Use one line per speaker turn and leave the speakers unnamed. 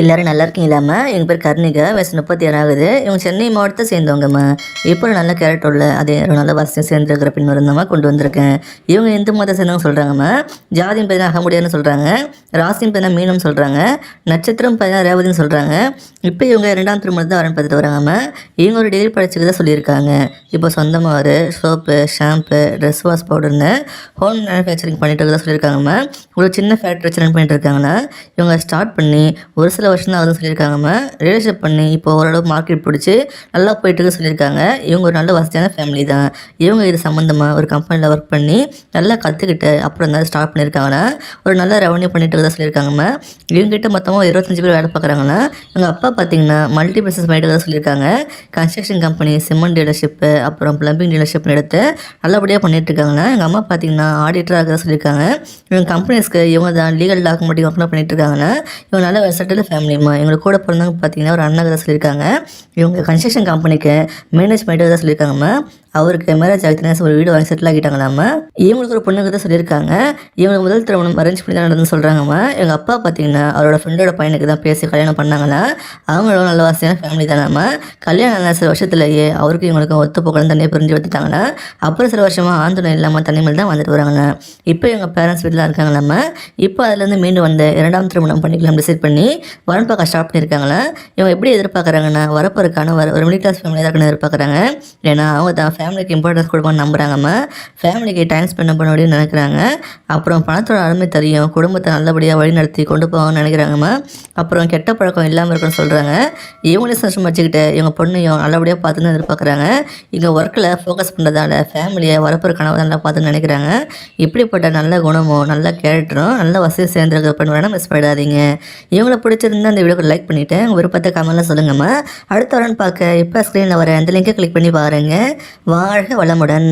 எல்லாரும் நல்லா இருக்கீங்களாம்மா? எங்கள் பேர் கர்ணிகா, வயசு 36 ஆகுது. இவங்க சென்னை மாவட்டத்தை சேர்ந்தவங்கம்மா. இப்போ ஒரு நல்ல கேரக்டர் உள்ள அதே ஒரு நல்ல வசதியும் சேர்ந்துருக்கிற பெண் வருந்தம்மா கொண்டு வந்திருக்கேன். இவங்க எந்த மதத்தை சேர்ந்தவங்க சொல்கிறாங்கம்மா? ஜாதியின் பேர் அகமுடியான்னு சொல்கிறாங்க, ராசியின் பேர் மீனம் சொல்கிறாங்க, நட்சத்திரம் பேர் ரேவதின்னு சொல்கிறாங்க. இப்போ இவங்க 2ஆம் திருமணத்தை வரன் பார்த்துட்டு வராங்கம்மா. இவங்க ஒரு டிகிரி படிச்சுக்கு தான் சொல்லியிருக்காங்க. இப்போ சொந்தமாக ஒரு சோப்பு, ஷாம்பு, ட்ரெஸ் வாஷ் பவுடர்னு ஹோம் மேனுஃபேக்சரிங் பண்ணிட்டு தான் சொல்லியிருக்காங்கம்மா. ஒரு சின்ன ஃபேக்ட்ரி வச்சு ரன் பண்ணிட்டு இருக்காங்கன்னா இவங்க ஸ்டார்ட் பண்ணி ஒரு சில வருஷம் தான் அதுவும் சொல்லியிருக்காங்கம்மா. ரிலேஷன்ஷிப் பண்ணி இப்போ ஓரளவு மார்க்கெட் பிடிச்சி நல்லா போயிட்டுருக்கு சொல்லியிருக்காங்க. இவங்க ஒரு நல்ல வசதியான ஃபேமிலி தான். இவங்க இது சம்மந்தமாக ஒரு கம்பெனியில் ஒர்க் பண்ணி நல்லா கற்றுக்கிட்டு அப்புறம் தான் ஸ்டார்ட் பண்ணியிருக்காங்கன்னா ஒரு நல்ல ரெவன்யூ பண்ணிட்டு தான் சொல்லியிருக்காங்கம்மா. இவங்ககிட்ட மொத்தமாக 25 பேர் வேலை பார்க்குறாங்கன்னா எங்கள் அப்பா பார்த்தீங்கன்னா மல்டி பிஸ்னஸ் பண்ணிட்டு தான் சொல்லியிருக்காங்க. கன்ஸ்ட்ரக்ஷன் கம்பெனி, சிமெண்ட் டீலர்ஷிப்பு, அப்புறம் ப்ளம்பிங் டீலர்ஷிப்னு எடுத்து நல்லபடியாக பண்ணிட்டு இருக்காங்கன்னா எங்கள் அம்மா பார்த்தீங்கன்னா ஆடிட்டராக இருக்கிறதா சொல்லியிருக்காங்க. இவங்க கம்பெனிஸ்க்கு இவங்க தான் லீகல் டாக்குமெண்ட்டிங் ஒர்க்லாம் பண்ணிட்டு இருக்காங்கன்னா இவங்க நல்ல வெசட்டில் ஃபேமிலிம்மா. இவங்களுக்கு கூட பிறந்தவங்க பார்த்தீங்கன்னா ஒரு அண்ணன் தான் சொல்லியிருக்காங்க. இவங்க கன்ஸ்ட்ரக்ஷன் கம்பெனிக்கு மேனேஜ் பண்ணிட்டு தான் சொல்லியிருக்காங்கம்மா. அவருக்கு மேரேஜ் ஆகிட்டுனா ஒரு வீடு வாங்கி செட்டில் ஆகிட்டாங்களாம்மா. இவங்களுக்கு ஒரு பொண்ணுங்க தான் சொல்லியிருக்காங்க. இவங்களுக்கு முதல் திருமணம் அரேஞ்ச் பண்ணி தான் நடந்துன்னு சொல்கிறாங்கம்மா. எங்கள் அப்பா பார்த்தீங்கன்னா அவரோட ஃப்ரெண்டோட பையனுக்கு தான் பேசி கல்யாணம் பண்ணாங்கன்னா அவங்களும் நல்ல வசதியான ஃபேமிலி தானாம்மா. கல்யாணம் சில வருஷத்துலேயே அவருக்கு இவங்களுக்கும் ஒத்து போக்கணும் தண்ணியை பிரிஞ்சு எடுத்துட்டாங்கன்னா அப்புறம் சில வருஷமாக ஆந்தனம் இல்லாமல் தண்ணி மேலே தான் வந்துட்டு வராங்கண்ணா. இப்போ எங்கள் பேரண்ட்ஸ் வீட்டில் இருக்காங்களாம்மா. இப்போ அதுலேருந்து மீண்டும் வந்து 2ஆம் திருமணம் பண்ணிக்கலாம் டிசைட் பண்ணி வரன் பார்க்க ஸ்டார்ட் பண்ணியிருக்காங்களா. இவங்க எப்படி எதிர்பார்க்குறாங்கன்னா வரப்போருக்கான ஒரு மிடில் கிளாஸ் ஃபேமிலி தான் இருக்குன்னு எதிர்பார்க்குறாங்க. ஏன்னா அவங்க தான் ஃபேமிலிக்கு இம்பார்ட்டன்ஸ் கொடுப்பான்னு நம்புகிறாங்கம்மா. ஃபேமிலிக்கு டைம் ஸ்பெண்ட் பண்ண அப்படின்னு நினைக்கிறாங்க. அப்புறம் பணத்தோட அருமை தெரியும், குடும்பத்தை நல்லபடியாக வழி நடத்தி கொண்டு போவாங்கன்னு நினைக்கிறாங்கம்மா. அப்புறம் கெட்ட பழக்கம் இல்லாமல் இருக்குன்னு சொல்கிறாங்க. இவங்களையும் சந்தோஷம் வச்சுக்கிட்டு இவங்க பொண்ணையும் நல்லபடியாக பார்த்துன்னு எதிர்பார்க்குறாங்க. இங்கே ஒர்க்கில் ஃபோக்கஸ் பண்ணுறதால ஃபேமிலியை வரப்போகிற கனவு நல்லா பார்த்துன்னு நினைக்கிறாங்க. இப்படிப்பட்ட நல்ல குணமும் நல்ல கேரக்டரும் நல்ல வசதி சேர்ந்துருக்க பெண் வேணால் மிஸ் பண்ணிடாதீங்க. இவங்களை பிடிச்சிருந்தா அந்த வீடியோக்கு லைக் பண்ணிவிட்டு உங்கள் விருப்பத்தை கமெண்ட்டில் சொல்லுங்கம்மா. அடுத்த வரன்னு பார்க்க இப்போ ஸ்க்ரீனில் வர அந்த லிங்கை கிளிக் பண்ணி பாருங்கள். வாழ்க வளமுடன்.